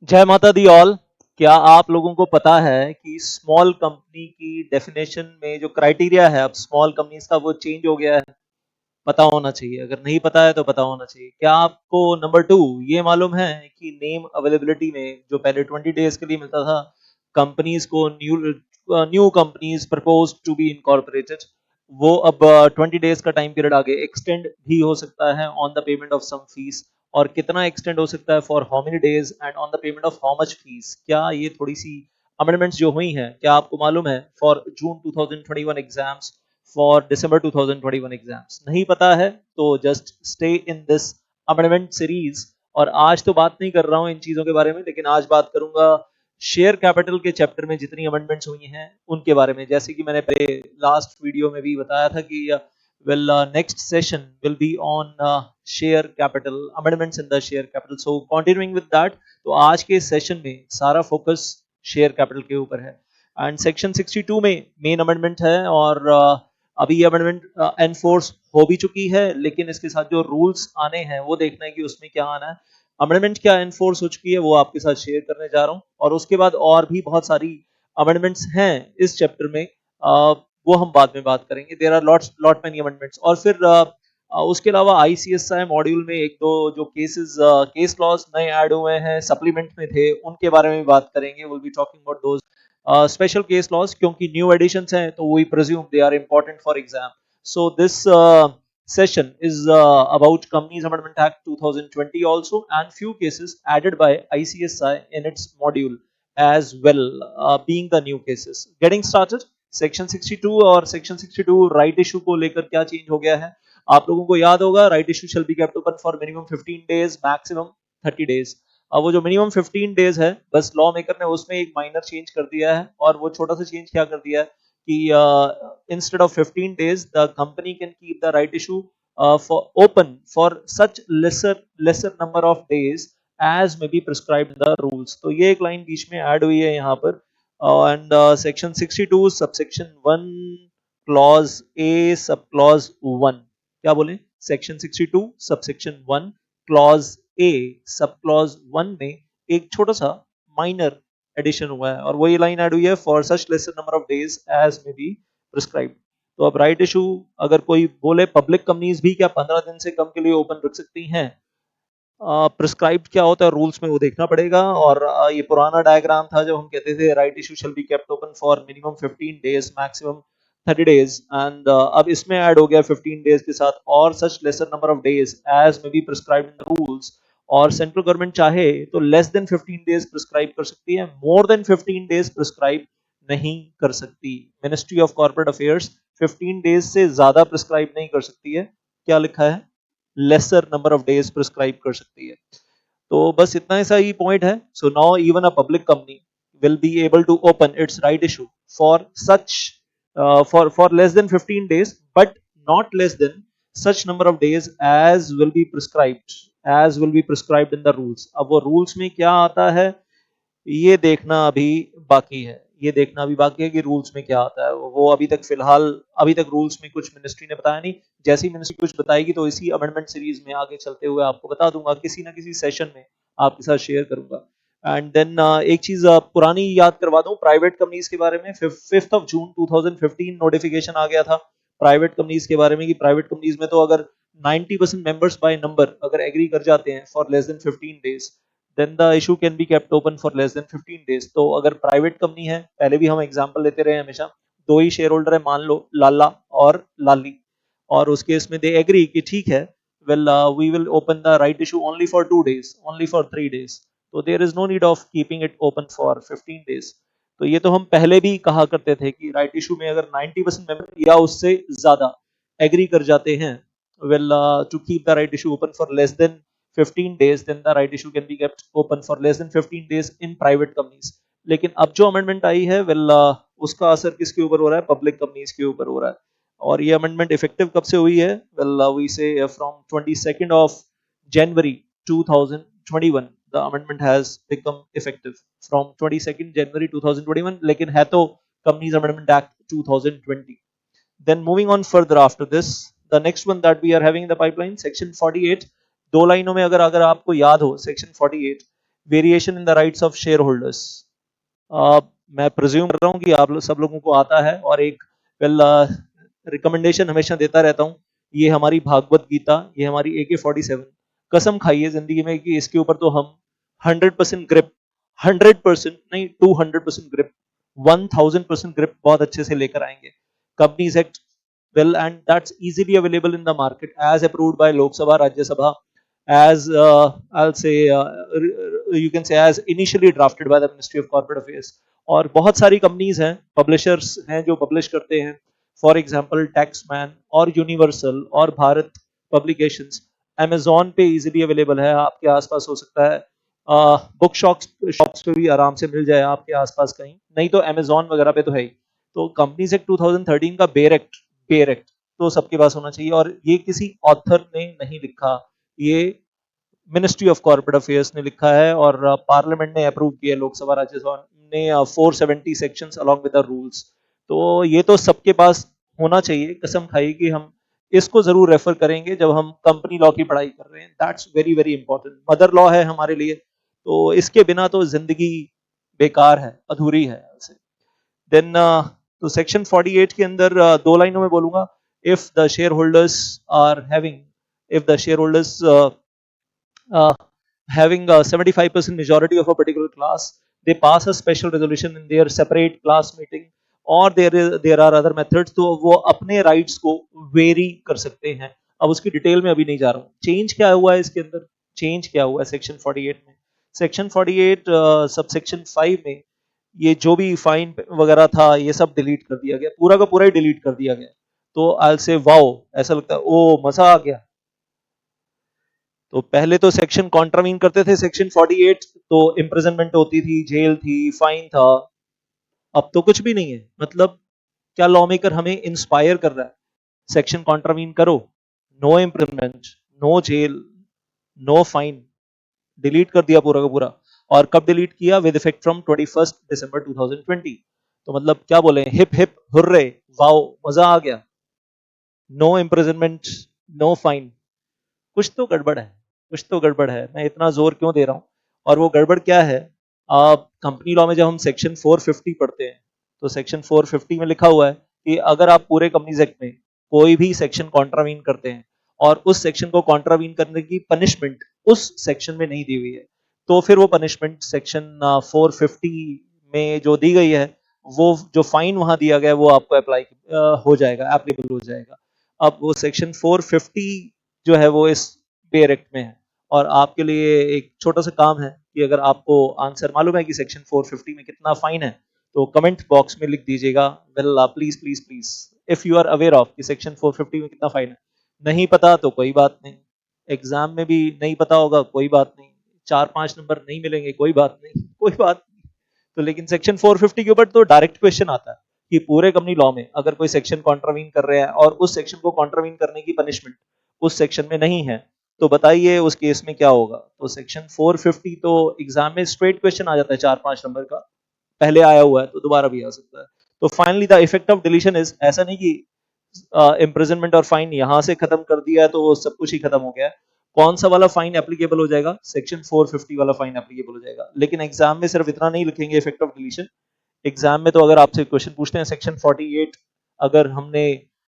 जय माता the all. क्या आप लोगों को पता है कि स्मॉल कंपनी की डेफिनेशन में जो क्राइटेरिया है अब स्मॉल कंपनीज का वो चेंज हो गया है? पता होना चाहिए, अगर नहीं पता है तो पता होना चाहिए। क्या आपको नंबर टू ये मालूम है कि नेम अवेलेबिलिटी में जो पहले 20 डेज के लिए मिलता था कंपनीज को, new companies propose to be incorporated, वो अब 20 डेज का टाइम पीरियड आगे एक्सटेंड भी हो सकता है on the payment of some fees. और कितना एक्सटेंड हो सकता है, for how many days and on the payment of how much fees. क्या ये थोड़ी सी अमेंडमेंट्स जो हुई हैं, क्या आपको मालूम है? For June 2021 exams, for December 2021 exams. नहीं पता है तो just stay in this amendment series. और आज तो बात नहीं कर रहा हूं इन चीजों के बारे में, लेकिन आज बात करूंगा शेयर कैपिटल के चैप्टर में जितनी अमेंडमेंट्स हुई हैं उनके बारे में। जैसे कि मैंने पहले लास्ट वीडियो में भी बताया था कि next session will be on share capital amendments in the share capital. So continuing with that, तो आज के सेशन में सारा फोकस शेयर कैपिटल के ऊपर है। एंड सेक्शन 62 में मेन अमेंडमेंट है, और अभी ये अमेंडमेंट एनफोर्स हो भी चुकी है, लेकिन इसके साथ जो रूल्स आने हैं वो देखना है कि उसमें क्या आना है। अमेंडमेंट क्या एनफोर्स हो चुकी है वो आपके साथ शेयर करने जा रहा हूँ, और उसके बाद और भी बहुत सारी अमेंडमेंट्स हैं इस चैप्टर में, वो हम बाद में बात करेंगे। There are lot many amendments. और फिर उसके अलावा आईसीएसआई मॉड्यूल में एक दो जो केस लॉज नए ऐड हुए हैं, सप्लीमेंट में थे, उनके बारे में भी बात करेंगे। Will be talking about those special case laws, क्योंकि न्यू एडिशंस हैं तो we presume they are important for exam. So this session is about Companies Amendment Act 2020 also, and few cases added by ICSI in its module as well, being the new cases. Getting started, section 62 और section 62 right issue को लेकर क्या change हो गया है? आप लोगों को याद होगा, right issue shall be kept open for minimum 15 days, maximum 30 days. अब वो जो मिनिमम 15 डेज है, बस लॉ मेकर ने उसमें एक माइनर चेंज कर दिया है, और वो छोटा सा चेंज क्या कर दिया है कि instead of 15 days the company can keep the right issue for open for such lesser number of days as may be prescribed in the rules। तो ये एक लाइन बीच में ऐड हुई है यहाँ पर। and section 62 subsection 1 clause a sub clause 1, क्या बोले? section 62 subsection 1 clause a sub clause 1 में एक छोटा सा माइनर एडिशन हुआ है, और वही लाइन ऐड हुई है, for such lesser number of days as may be prescribed. तो अब राइट इशू अगर कोई बोले पब्लिक कंपनीज भी क्या 15 दिन से कम के लिए ओपन रख सकती हैं, प्रिस्क्राइब्ड क्या होता है रूल्स में वो देखना पड़ेगा। और ये पुराना डायग्राम था जब हम कहते थे right issue shall be kept open for minimum 15 days, maximum 30 days, and अब इसमें ऐड हो गया 15 डेज के साथ और such lesser number of days as may be prescribed in the rules. और सेंट्रल गवर्नमेंट चाहे तो लेस देन 15 डेज प्रिस्क्राइब कर सकती है, मोर देन 15 डेज प्रिस्क्राइब नहीं कर सकती। Ministry of corporate affairs 15 days से ज्यादा प्रिस्क्राइब नहीं कर सकती है। क्या लिखा है? Laser number of days prescribe कर सकती है। तो बस इतना सा ही पॉइंट है। So now even a public company will be able to open its right issue for such for less than 15 days, but not less than such number of days as will be prescribed in the rules। अब वो rules में क्या आता है ये देखना अभी बाकी है, ये देखना अभी बाकी है कि रूल्स में क्या आता है। वो अभी तक फिलहाल अभी तक रूल्स में कुछ मिनिस्ट्री ने बताया नहीं। जैसी मिनिस्ट्री कुछ बताएगी तो इसी अमेंडमेंट सीरीज में आगे चलते हुए आपको बता दूंगा, किसी ना किसी सेशन में आपके साथ शेयर करूंगा। एंड देन एक चीज पुरानी याद करवा दूं प्राइवेट कंपनीज के बारे में। 5 जून 2015 नोटिफिकेशन आ गया था प्राइवेट कंपनीज के बारे में कि प्राइवेट कंपनीज में तो अगर 90% मेंबर्स बाय नंबर अगर एग्री कर जाते हैं for less than 15 days, then the issue can be kept open for less than 15 days। तो अगर प्राइवेट कंपनी है, पहले भी हम एग्जांपल लेते रहे हमेशा, दो ही शेयर होल्डर है, मान लो लाला और लाली, और उस केस में दे एग्री कि ठीक है, well we will open the right issue only for 2 days, only for 3 days, तो there is no need of keeping it open for 15 days। तो ये तो हम पहले भी कहा करते थे कि राइट इशू में अगर 90% मेंबर या उससे ज्यादा एग्री कर जाते हैं, well to keep the right issue open for less than 15 days, then the right issue can be kept open for less than 15 days in private companies। लेकिन अब जो अमेंडमेंट आई है, उसका असर किसके ऊपर हो रहा है? पब्लिक कंपनीज के ऊपर हो रहा है। और ये अमेंडमेंट इफेक्टिव कब से हुई है? वी से from 22nd of January 2021 the amendment has become effective from 22nd January 2021, लेकिन है तो Companies Amendment Act 2020। Then moving on further after this, the next one that we are having in the pipeline, section 48। दो लाइनों में अगर अगर आपको याद हो, section 48 variation in the rights of share holders. मैं प्रिज्यूम कर रहा हूँ कि आप सब लोगों को आता है, और एक वेल रिकमेंडेशन हमेशा देता रहता हूँ, ये हमारी भागवत गीता, ये हमारी AK-47, कसम खाइए जिंदगी में कि इसके ऊपर तो हम 100% ग्रिप, 100% नहीं 200% ग्रिप, 1000% ग्रिप बहुत अच्छे से लेकर आएंगे। Companies act, well, and that's easily available in the market as approved by Lok Sabha, Rajya Sabha, as I'll say you can say as initially drafted by the Ministry of Corporate Affairs। और बहुत सारी companies हैं, publishers हैं जो publish करते हैं, for example Taxmann और universal और भारत पब्लिकेशंस। अमेजोन पे इजीली अवेलेबल है, आपके आसपास हो सकता है, बुक शॉप्स पे भी आराम से मिल जाए आपके आसपास कहीं, नहीं तो अमेजोन वगैरह पे तो है ही। तो कंपनीज एक्ट 2013 का बेयर एक्ट तो सबके पास होना चाहिए, और ये किसी ऑथर ने नहीं लिखा, ये मिनिस्ट्री ऑफ कॉर्पोरेट अफेयर्स ने लिखा है, और पार्लियामेंट ने अप्रूव किया, लोकसभा राज्यसभा ने 470 sections along with the rules. तो ये तो सबके पास होना चाहिए, कसम खाई कि हम इसको जरूर रेफर करेंगे जब हम कंपनी लॉ की पढ़ाई कर रहे हैं। That's very very important, mother law है हमारे लिए, तो इसके बिना तो जिंदगी बेकार है, अधूरी है। देन तो सेक्शन 48 के अंदर दो लाइनों में बोलूंगा, if the shareholders are having, if the shareholders uh, having a 75% majority of a particular class, they pass a special resolution in their separate class meeting, और there are other methods, तो वो अपने rights को very कर सकते हैं। अब उसकी डिटेल में अभी नहीं जा रहा हूँ। चेंज क्या हुआ है इसके अंदर, चेंज क्या हुआ है सेक्शन 48 में? सेक्शन 48 सबसेक्शन 5 में ये जो भी फाइन वगैरह था ये सब डिलीट कर दिया गया, पूरा का पूरा ही डिलीट कर दिया गया। तो आई से वाओ, ऐसा लगता है ओ मजा आ गया। तो पहले तो सेक्शन कॉन्ट्रावीन करते थे सेक्शन 48, तो इम्प्रिजनमेंट होती थी, जेल थी, फाइन था। अब तो कुछ भी नहीं है, मतलब क्या लॉ मेकर हमें इंस्पायर कर रहा है? सेक्शन कॉन्ट्रावीन करो, no imprisonment, no jail, no fine, delete कर दिया पूरा का पूरा। और कब डिलीट किया? With effect from 21 December 2020। तो मतलब क्या बोले, हिप हिप हुर्रे, वाओ मजा आ गया, नो इम्प्रिजनमेंट, नो फाइन। कुछ तो गड़बड़ है, कुछ तो गड़बड़ है, मैं इतना जोर क्यों दे रहा हूँ? और वो गड़बड़ क्या है? कंपनी लॉ में जब हम सेक्शन 450 पढ़ते हैं, तो सेक्शन 450 में लिखा हुआ है कि अगर आप पूरे कंपनीज एक्ट में कोई भी सेक्शन कॉन्ट्रावीन करते हैं, और उस सेक्शन को कॉन्ट्रावीन करने की पनिशमेंट उस सेक्शन में नहीं दी हुई है, तो फिर वो पनिशमेंट सेक्शन 450 में जो दी गई है, वो जो फाइन वहां दिया गया है, वो आपको अप्लाई हो जाएगा, एप्लीकेबल हो जाएगा। अब वो सेक्शन 450 जो है वो इस पे एक्ट में है, और आपके लिए एक छोटा सा काम है कि अगर आपको आंसर मालूम है कि सेक्शन 450 में कितना फाइन है, तो कमेंट बॉक्स में लिख दीजिएगा, well please please please, if you are aware of कि सेक्शन 450 में कितना फाइन है। नहीं पता तो कोई बात नहीं, एग्जाम में भी नहीं पता होगा कोई बात नहीं, 4-5 नंबर नहीं मिलेंगे कोई बात नहीं, कोई बात नहीं। तो लेकिन सेक्शन 450 के ऊपर तो डायरेक्ट क्वेश्चन आता है कि पूरे कंपनी लॉ में अगर कोई सेक्शन कॉन्ट्रावीन कर रहे हैं, और उस सेक्शन को कॉन्ट्रावीन करने की पनिशमेंट उस सेक्शन में नहीं है, तो बताइए उस केस में क्या होगा? तो सेक्शन 450 तो एग्जाम में स्ट्रेट क्वेश्चन आ जाता है 4-5 नंबर का, पहले आया हुआ है तो दोबारा भी आ सकता है। तो finally the effect of deletion is, ऐसा नहीं कि इम्प्रिजनमेंट और फाइन यहां से खत्म कर दिया तो वो सब कुछ ही खत्म हो गया है। कौन सा वाला फाइन एप्लीकेबल हो जाएगा? सेक्शन 450 वाला फाइन एप्लीकेबल हो जाएगा। लेकिन एग्जाम में सिर्फ इतना नहीं लिखेंगे इफेक्ट ऑफ डिलीशन, एग्जाम में तो अगर आपसे क्वेश्चन पूछते हैं सेक्शन 48 अगर हमने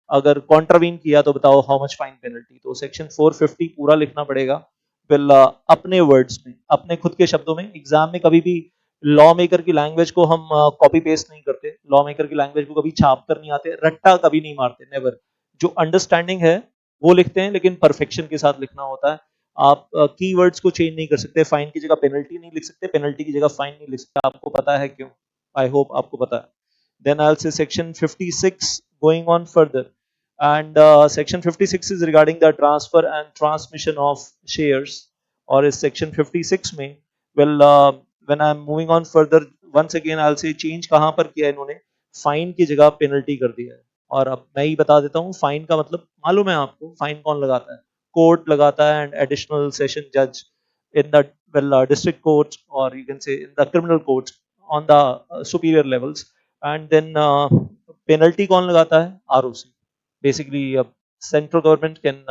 अगर कॉन्ट्रावीन किया तो बताओ हाउ मच फाइन पेनल्टी, तो सेक्शन 450 पूरा लिखना पड़ेगा। फिर अपने वर्ड्स में, अपने खुद के शब्दों में। एग्जाम में कभी भी लॉ मेकर की लैंग्वेज को हम कॉपी पेस्ट नहीं करते, लॉ मेकर की लैंग्वेज को कभी छाप कर नहीं आते, रट्टा कभी नहीं मारते, नेवर। जो अंडरस्टैंडिंग है वो लिखते हैं, लेकिन परफेक्शन के साथ लिखना होता है। आप कीवर्ड्स को चेंज नहीं कर सकते, फाइन की जगह पेनल्टी नहीं लिख सकते, पेनल्टी की जगह फाइन नहीं लिख सकते। आपको पता है क्यों? आई होप आपको पता है। Then I'll say section 56 going on further, and section 56 is regarding the transfer and transmission of shares, और इस section 56 में well when I'm moving on further, once again I'll say change कहाँ पर किया इन्होंने? फाइन की जगह पेनल्टी कर दिया है। और अब मैं ही बता देता हूँ फाइन का मतलब मालूम है आपको? फाइन कौन लगाता है? कोर्ट लगाता है, एंड एडिशनल सेशन जज in the district courts, or you can say in the criminal courts on the superior levels। And then penalty कौन लगाता है? ROC. Basically central government can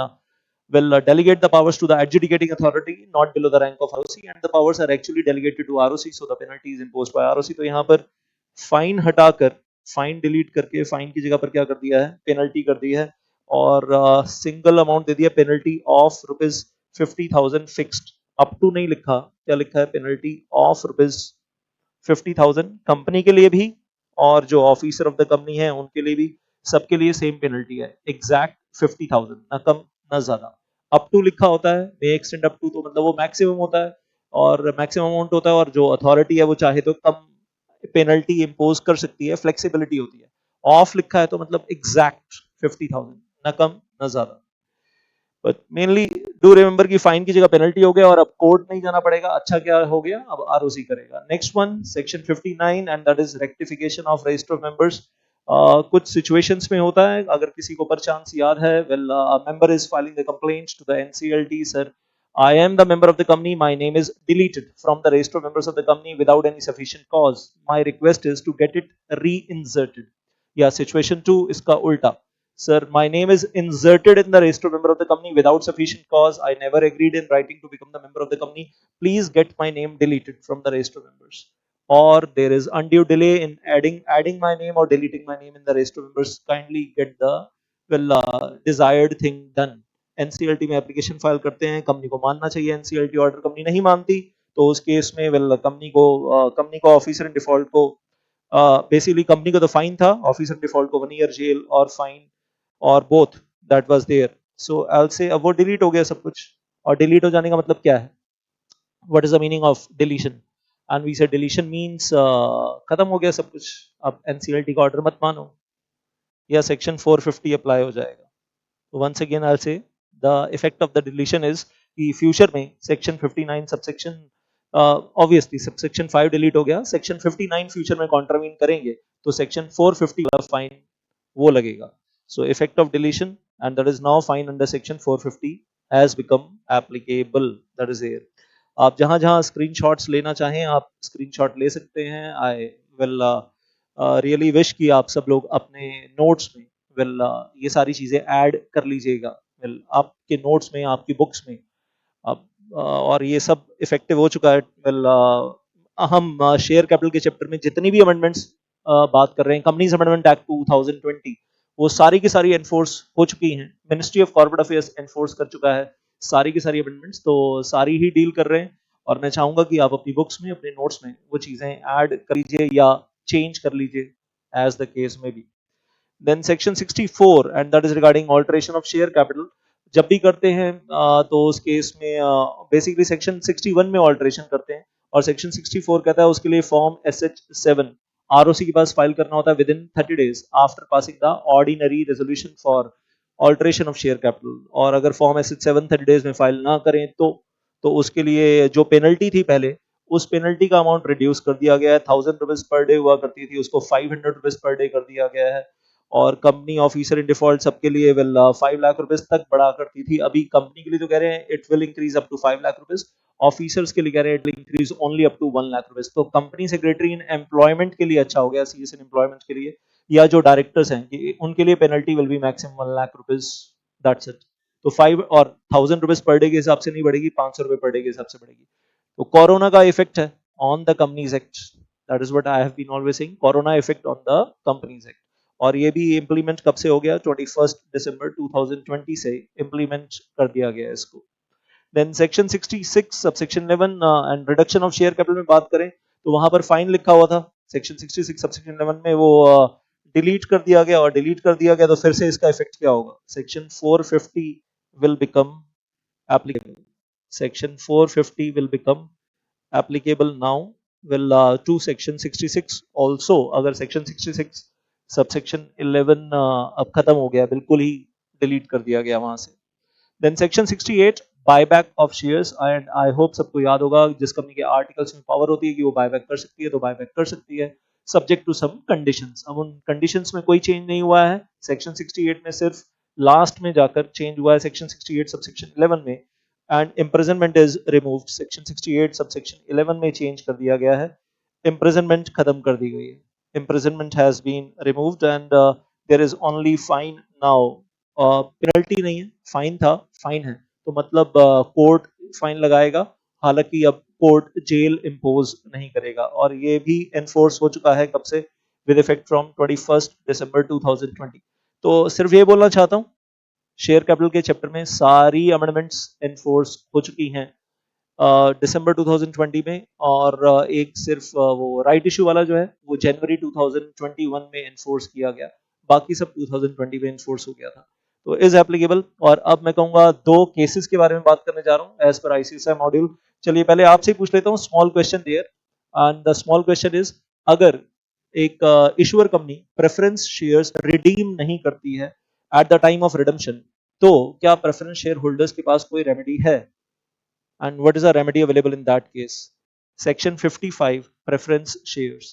delegate the powers to the adjudicating authority not below the rank of ROC, and the powers are actually delegated to ROC, so the penalty is imposed by ROC. तो यहाँ पर fine हटाकर, fine delete करके fine की जगह पर क्या कर दिया है, पेनल्टी कर दी है, और सिंगल अमाउंट दे दिया, penalty of ₹50,000 fixed, up to नहीं लिखा, क्या लिखा है, पेनल्टी ऑफ ₹50,000 कंपनी के लिए भी और जो ऑफिसर ऑफ द कंपनी है उनके लिए भी, सबके लिए सेम पेनल्टी है, एग्जैक्ट 50,000, ना कम ना ज्यादा। अप टू लिखा होता है, मे एक्सटेंड अप टू, तो मतलब वो मैक्सिमम होता है और मैक्सिमम अमाउंट होता है, और जो अथॉरिटी है वो चाहे तो कम पेनल्टी इंपोज कर सकती है, फ्लेक्सिबिलिटी होती है। ऑफ लिखा है तो मतलब एग्जैक्ट 50,000, ना कम ना ज्यादा। बट मेनली डू रिमेंबर कि फाइन की जगह पेनल्टी हो गया और अब कोर्ट नहीं जाना पड़ेगा। अच्छा क्या हो गया, अब आरओसी करेगा। Next one section 59 and that is rectification of register of members. कुछ सिचुएशंस में होता है, अगर किसी को परचांस याद है, well member is filing the complaint to the NCLT, sir I am the member of the company, my name is deleted from the register of members of the company without any sufficient cause, my request is to get it reinserted। या situation 2 इसका उल्टा, sir, my name is inserted in the register member of the company without sufficient cause. I never agreed in writing to become the member of the company. Please get my name deleted from the register members. Or there is undue delay in adding my name or deleting my name in the register members. Kindly get the desired thing done. NCLT में application file करते हैं, company को मानना चाहिए NCLT order, company नहीं मानती तो उस केस में कंपनी को ऑफिसर इन डिफॉल्ट को बेसिकली कंपनी को तो फाइन था, ऑफिसर इन डिफॉल्ट को 1 ईयर जेल और फाइन और both that was there. So I will say अब वो डिलीट हो गया सब कुछ, और डिलीट हो जाने का मतलब क्या है, what is the meaning of deletion, and we say deletion means खत्म हो गया सब कुछ, अब एनसीएलटी का ऑर्डर मत मानो, या सेक्शन 450 अप्लाई हो जाएगा। तो once again I will say the effect of the deletion is कि फ्यूचर में section 59 subsection obviously subsection 5 delete हो गया, सेक्शन 59 फ्यूचर में कॉन्ट्रावीन करेंगे तो सेक्शन 450 का फाइन वो लगेगा। So effect of deletion, and that is now fine under section 450 has become applicable, that is here। आप जहां जहां स्क्रीनशॉट्स लेना चाहें आप स्क्रीनशॉट ले सकते हैं। आई विल रियली विश कि आप सब लोग अपने नोट्स में ये सारी चीजें ऐड कर लीजिएगा, आपके नोट्स में, आपकी बुक्स में। अब और ये सब इफेक्टिव हो चुका है। हम शेयर कैपिटल के चैप्टर में जितनी भी अमेंडमेंट्स बात कर रहे हैं, कंपनीज अमेंडमेंट एक्ट 2020, वो सारी की सारी एनफोर्स हो चुकी हैं, ministry of corporate affairs enforce कर चुका है सारी की सारी अमेंडमेंट्स, तो सारी ही डील कर रहे हैं। और मैं चाहूंगा कि आप अपनी बुक्स में, अपने नोट्स में वो चीजें ऐड कर लीजिए या चेंज कर लीजिए एज द केस में भी। Then section 64 and that is regarding alteration of share capital. जब भी करते हैं तो उस केस में बेसिकली सेक्शन 61 में ऑल्टरेशन करते हैं, और सेक्शन 64 कहता है उसके लिए फॉर्म SH7 आरओसी के पास फाइल करना होता है with in 30 days after passing the ordinary resolution for alteration of share capital. और अगर फॉर्म SH7 30 डेज में फाइल ना करें तो उसके लिए जो पेनल्टी थी पहले, उस पेनल्टी का अमाउंट रिड्यूस कर दिया गया है, ₹1000 पर डे हुआ करती थी, उसको ₹500 पर डे कर दिया गया है। और कंपनी ऑफिसर इन डिफॉल्ट सबके लिए 5 लाख रुपए तक बढ़ा करती थी, अभी कंपनी के लिए तो कह रहे हैं it will increase up to 5 lakh रुपए, ऑफिसर्स के लिए कह रहे हैं it will increase only up to 1 lakh रुपए। तो कंपनी सेक्रेटरी इन एम्प्लॉयमेंट के लिए अच्छा हो गया, सीएस इन एम्प्लॉयमेंट के लिए, या जो डायरेक्टर्स हैं उनके लिए penalty will be maximum 1 lakh रुपए, दैट्स इट। तो 5 और ₹1000 पर डे के हिसाब से नहीं बढ़ेगी, ₹500 पर डे के हिसाब से बढ़ेगी। तो कोरोना का इफेक्ट है on the companies act, that is what I have been always saying, corona effect on the companies act. और ये भी इंप्लीमेंट कब से हो गया, 21 दिसंबर 2020 से इंप्लीमेंट कर दिया गया इसको। Then section 66 subsection 11 and reduction of share capital में बात करें तो वहां पर फाइन लिखा हुआ था, सेक्शन 66 सबसेक्शन 11 में वो डिलीट कर दिया गया, और डिलीट कर दिया गया तो फिर से इसका इफेक्ट क्या होगा, section 450 will become applicable, section 450 will become applicable now will to section 66 also। अगर section 66 subsection 11 अब खत्म हो गया, बिल्कुल ही डिलीट कर दिया गया वहां से। Then section 68 buyback of shares, and I hope सबको याद होगा जिस कंपनी के आर्टिकल्स में पावर होती है कि वो बायबैक कर सकती है तो बायबैक कर सकती है, सब्जेक्ट टू सम कंडीशंस। अब उन कंडीशंस में कोई चेंज नहीं हुआ है, सेक्शन 68 में सिर्फ लास्ट में जाकर चेंज हुआ है सेक्शन 68 सबसेक्शन 11 में, and imprisonment is removed, section 68 subsection 11 में चेंज कर दिया गया है, इम्प्रिजनमेंट खत्म कर दी गई है, imprisonment has been removed and there is only fine now penalty नहीं है, फाइन था, फाइन है, तो मतलब कोर्ट फाइन लगाएगा, हालांकि अब कोर्ट जेल इम्पोज नहीं करेगा, और ये भी एनफोर्स हो चुका है कब से, विद इफेक्ट फ्रॉम 21 दिसंबर 2020। तो सिर्फ ये बोलना चाहता हूँ, शेयर कैपिटल के चैप्टर में सारी अमेंडमेंट्स एनफोर्स हो चुकी हैं दिसंबर 2020 में, और एक सिर्फ वो राइट इशू वाला जो है वो जनवरी 2021 में एनफोर्स किया गया, बाकी सब 2020 में एनफोर्स हो गया था, तो इज एप्लीकेबल। और अब मैं कहूंगा दो केसेस के बारे में बात करने जा रहा हूं एज पर आईसीएसआई मॉड्यूल। चलिए पहले आपसे पूछ लेता हूं small question there, and the small question is, अगर एक issuer company preference shares redeem नहीं करती है at the time of redemption, तो क्या प्रेफरेंस शेयर होल्डर्स के पास कोई रेमेडी है, and what is the remedy available in that case? Section 55 preference shares.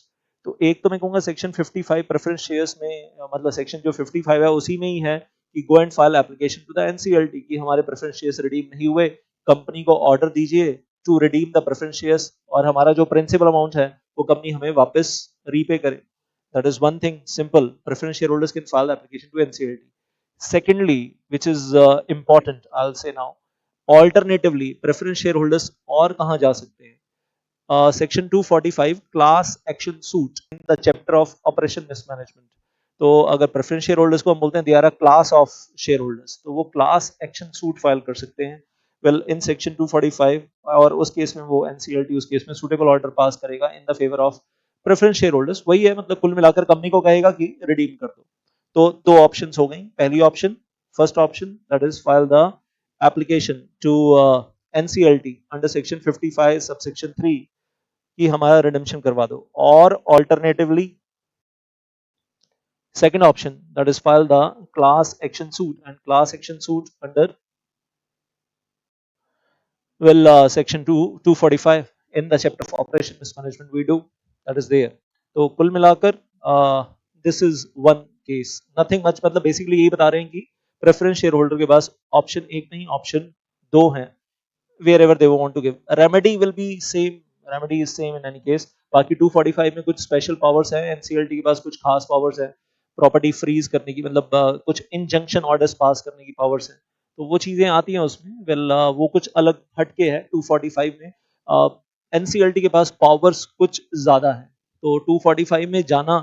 तो एक तो मैं कहूंगा सेक्शन 55 प्रेफरेंस शेयर्स में मतलब सेक्शन जो 55 है उसी में ही है कि go and file application to the NCLT कि हमारे प्रेफरेंस शेयर्स रिडीम नहीं हुए, कंपनी को ऑर्डर दीजिए to redeem the preference shares, और हमारा जो प्रिंसिपल अमाउंट है वो कंपनी हमें वापस रीपे करे। That is one thing simple, preference shareholders can file application to NCLT. Secondly, which is important, I'll say now, alternatively preference shareholders और कहां जा सकते हैं, section 245 class action suit in the chapter of oppression mismanagement. तो अगर preference shareholders को हम बोलते हैं they are a class of shareholders, तो वो क्लास एक्शन सूट फाइल कर सकते हैं वेल इन सेक्शन 245, और उस केस में वो एनसीएलटी उस केस में सूटेबल ऑर्डर पास करेगा in the favour of preference share holders. वही है, मतलब कुल मिलाकर कंपनी को कहेगा कि रिडीम कर दो। तो दो ऑप्शंस हो गई, पहली option, first option that is file the application to NCLT under section 55 subsection 3 कि हमारा रिडेम्पशन करवा दो, और alternatively second option that is file the class action suit, and class action suit under section 245 in the chapter of operation mismanagement we do, that is there। तो कुल मिलाकर this is one case, nothing much, मतलब basically यही बता रहे हैं कि preference share holder के पास ऑप्शन एक नहीं ऑप्शन दो हैं, wherever they want to give, remedy will be same, remedy is same in any case। बाकी 245 में कुछ स्पेशल पावर्स हैं, एनसीएलटी के पास कुछ खास पावर्स हैं, प्रॉपर्टी फ्रीज करने की, मतलब कुछ इंजंक्शन ऑर्डर्स पास करने की पावर्स हैं, तो वो चीजें आती हैं उसमें। वेल वो कुछ अलग हटके है 245 में, एनसीएलटी के पास पावर्स कुछ ज्यादा है, तो 245 में जाना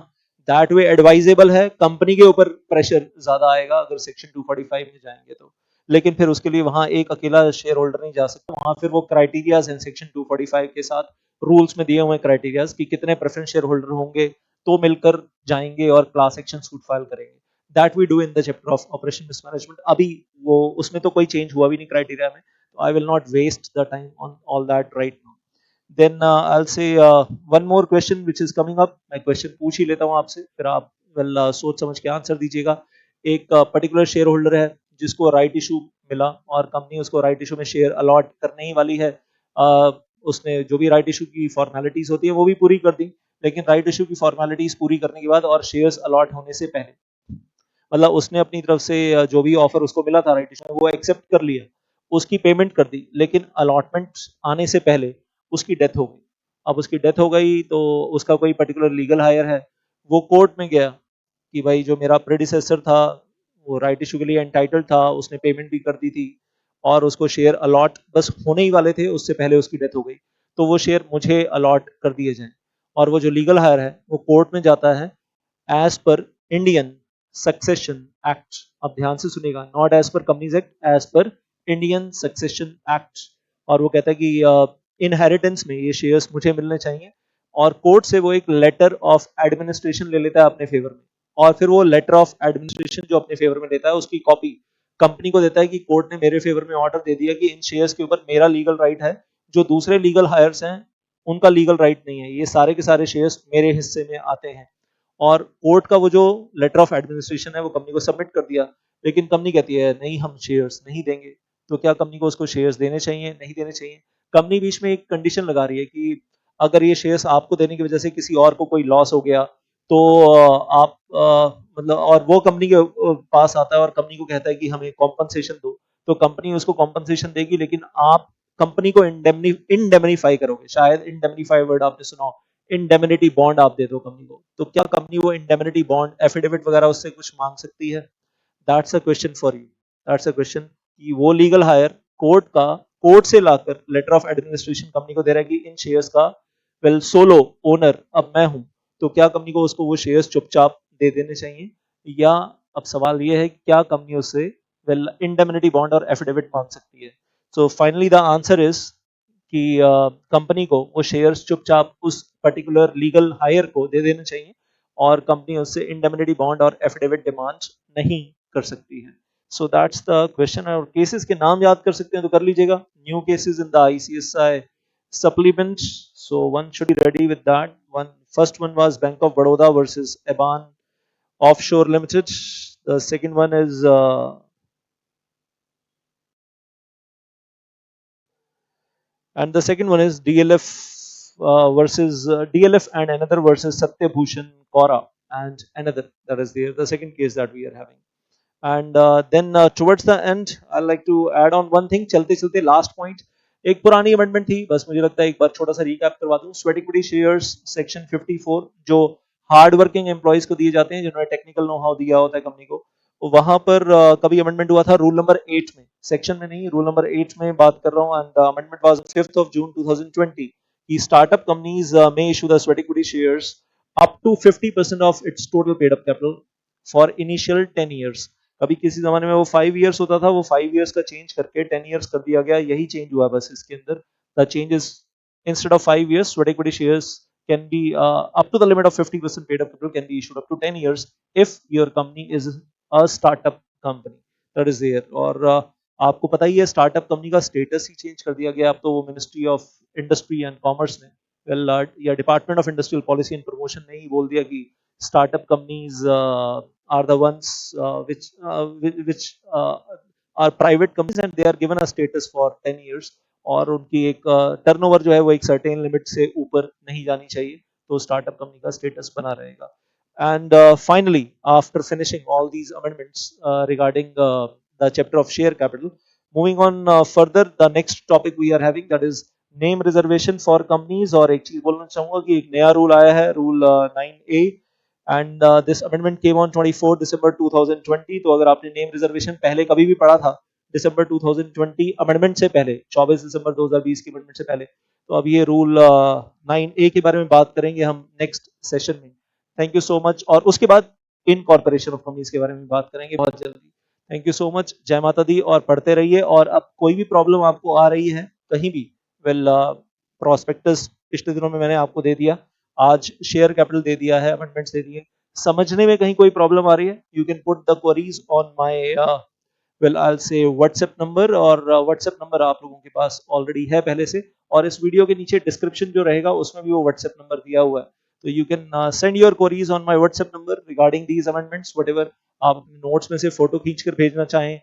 दैट वे एडवाइजेबल है, कंपनी के ऊपर प्रेशर ज्यादा आएगा अगर सेक्शन 245 में जाएंगे तो, लेकिन फिर उसके लिए वहां एक अकेला शेयर होल्डर नहीं जा सकता, वहां फिर वो क्राइटेरियाज हैं सेक्शन 245 के साथ रूल्स में दिए हुए क्राइटेरियाज कि कितने प्रेफरेंस शेयर होल्डर होंगे तो मिलकर जाएंगे और क्लास एक्शन सूट फाइल करेंगे। That we do in the chapter of oppression mismanagement. अभी वो उसमें तो कोई चेंज हुआ भी नहीं क्राइटेरिया में, तो I will not waste the time on all that right now. Then I'll say one more question which is coming up, मैं क्वेश्चन पूछ ही लेता हूँ आपसे, फिर आप सोच समझ के आंसर दीजिएगा। एक पर्टिकुलर शेयर होल्डर है जिसको राइट इशू मिला, और कंपनी उसको राइट इशू में शेयर अलॉट करने ही वाली है, उसने जो भी राइट इशू की फॉर्मेलिटीज होती है वो भी पूरी कर दी, लेकिन राइट इशू की फॉर्मेलिटीज पूरी करने के बाद और शेयर्स अलॉट होने से पहले, मतलब उसने अपनी तरफ से जो भी ऑफर उसको मिला था राइट इशू में वो एक्सेप्ट कर लिया, उसकी पेमेंट कर दी, लेकिन अलॉटमेंट आने से पहले उसकी डेथ हो गई। अब उसकी डेथ हो गई तो उसका कोई पर्टिकुलर लीगल हायर है, वो कोर्ट में गया कि भाई जो मेरा प्रेडिसेसर था वो राइट इशू के लिए एंटाइटल्ड था, उसने पेमेंट भी कर दी थी, और उसको शेयर अलॉट बस होने ही वाले थे उससे पहले उसकी डेथ हो गई, तो वो शेयर मुझे अलॉट कर दिए जाएं। और वो जो लीगल हायर है वो कोर्ट में जाता है as per Indian succession act, अब ध्यान से सुनेगा, not as per companies act, as per Indian succession act, और वो कहता है कि इनहेरिटेंस में ये शेयर्स मुझे मिलने चाहिए, और कोर्ट से वो एक लेटर ऑफ एडमिनिस्ट्रेशन ले लेता है अपने फेवर में, और फिर वो लेटर ऑफ एडमिनिस्ट्रेशन जो अपने फेवर में लेता है उसकी कॉपी कंपनी को देता है कि कोर्ट ने मेरे फेवर में ऑर्डर दे दिया कि इन शेयर्स के ऊपर मेरा लीगल राइट है, जो दूसरे लीगल हायर्स हैं उनका लीगल राइट नहीं है, ये सारे के सारे शेयर्स मेरे हिस्से में आते हैं। और कोर्ट का वो जो लेटर ऑफ एडमिनिस्ट्रेशन है वो कंपनी को सबमिट कर दिया, लेकिन कंपनी कहती है नहीं हम शेयर्स नहीं देंगे, तो क्या कंपनी को उसको शेयर्स देने चाहिए नहीं देने चाहिए? कंपनी बीच में एक कंडीशन लगा रही है कि अगर ये शेयर्स आपको देने की वजह से किसी और को कोई लॉस हो गया तो आप मतलब और वो कंपनी के पास आता है और कंपनी को कहता है कि हमें कॉम्पनसेशन दो, तो कंपनी उसको कॉम्पनसेशन देगी, लेकिन आप कंपनी को इंडेमनीफाई करोगे, शायद इंडेमनीफाई वर्ड आपने सुना हो, इंडेमिनिटी बॉन्ड आप दे दो कंपनी को, तो क्या कंपनी वो इंडेमिनिटी बॉन्ड एफिडेविट वगैरह उससे कुछ मांग सकती है? That's a question for you, that's a question कि वो लीगल हायर कोर्ट से लाकर लेटर ऑफ एडमिनिस्ट्रेशन कंपनी को दे रहा है कि इन शेयर्स का वेल सोलो ओनर अब मैं हूं, तो क्या कंपनी को उसको वो शेयर्स चुपचाप दे देने चाहिए, या अब सवाल ये है कि क्या कंपनी उससे वेल इंडेमनिटी बॉन्ड और एफिडेविट मांग सकती है। So finally the answer is कि कंपनी को वो शेयर्स चुपचाप उस पर्टिकुलर लीगल हायर को दे देने चाहिए और कंपनी उससे इंडेमनिटी बॉन्ड और एफिडेविट डिमांड नहीं कर सकती है। So that's the question. और केसेस के नाम याद कर सकते हैं तो कर लीजिएगा, new cases in the ICSI supplement, so one should be ready with that one. First one was Bank of Baroda versus Eban Offshore Limited. The second one is and the second one is DLF versus DLF and another versus Satya Bhushan Kora and another, that is the second case that we are having. And then towards the end I'd like to add on one thing, चलते चलते last point, एक पुरानी amendment थी, बस मुझे लगता है एक बार छोटा सा रिकैप करवा दूं। स्वेट इक्विटी शेयर्स सेक्शन 54 जो हार्ड वर्किंग एम्प्लॉइज को दिए जाते हैं, जिन्होंने टेक्निकल नो हाउ दिया होता है कंपनी को, वहां पर कभी अमेंडमेंट हुआ था रूल नंबर 8 में, सेक्शन में नहीं, रूल नंबर 8 में बात कर रहा हूं। And amendment was 5th of June 2020 कि स्टार्टअप कंपनीज में issue the sweat equity shares up to 50% of its total paid up capital for initial 10 years। कभी किसी जमाने में वो 5 years होता था, वो 5 years का चेंज करके 10 years कर दिया गया, यही चेंज हुआ बस इसके अंदर। The change is instead of 5 years sweat equity shares can be up to the limit of 50% paid up capital can be issued up to 10 years if your company is a startup company that is there। और आपको पता ही है startup company का status ही change कर दिया गया, अब तो वो ministry of industry and commerce ने वेल या department of industrial policy and promotion ने ही बोल दिया कि startup companies are the ones which are private companies and they are given a status for 10 years और उनकी एक टर्नओवर जो है वो एक सर्टेन लिमिट से ऊपर नहीं जानी चाहिए, तो स्टार्टअप कंपनी का स्टेटस बना रहेगा। And finally, after finishing all these amendments regarding the chapter of share capital, moving on further, the next topic we are having that is name reservation for companies. और एक चीज बोलना चाहूंगा कि एक नया रूल आया है, rule 9A, and this amendment came on 24 दिसंबर 2020। तो अगर आपने नेम रिजर्वेशन पहले कभी भी पढ़ा था दिसंबर 2020 अमेंडमेंट से पहले, 24 दिसंबर 2020 के अमेंडमेंट से पहले, तो अब ये रूल 9A के बारे में बात करेंगे हम नेक्स्ट सेशन में। Thank you so much. और उसके बाद इनकॉर्पोरेशन ऑफ कंपनीज के बारे में बात करेंगे बहुत जल्दी। थैंक यू सो मच, जय माता दी, और पढ़ते रहिए। और अब कोई भी प्रॉब्लम आपको आ रही है कहीं भी, वेल प्रोस्पेक्टस पिछले दिनों में मैंने आपको दे दिया, आज शेयर कैपिटल दे दिया है, अमेंडमेंट्स दे दिए, समझने में कहीं कोई प्रॉब्लम आ रही है, you can put the queries on my well I से व्हाट्सएप नंबर। और व्हाट्सएप नंबर आप लोगों के पास ऑलरेडी है पहले से, और इस वीडियो के नीचे डिस्क्रिप्शन जो रहेगा उसमें भी वो व्हाट्सएप नंबर दिया हुआ है, तो you can send your queries on my WhatsApp number regarding these amendments, whatever आप नोट्स में से फोटो खींचकर भेजना चाहें।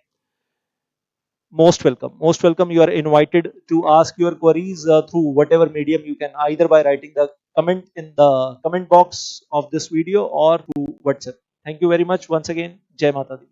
Most welcome, most welcome. You are invited to ask your queries through whatever medium you can, either by writing the comment in the comment box of this video or through WhatsApp. Thank you very much once again. Jai Mata Di.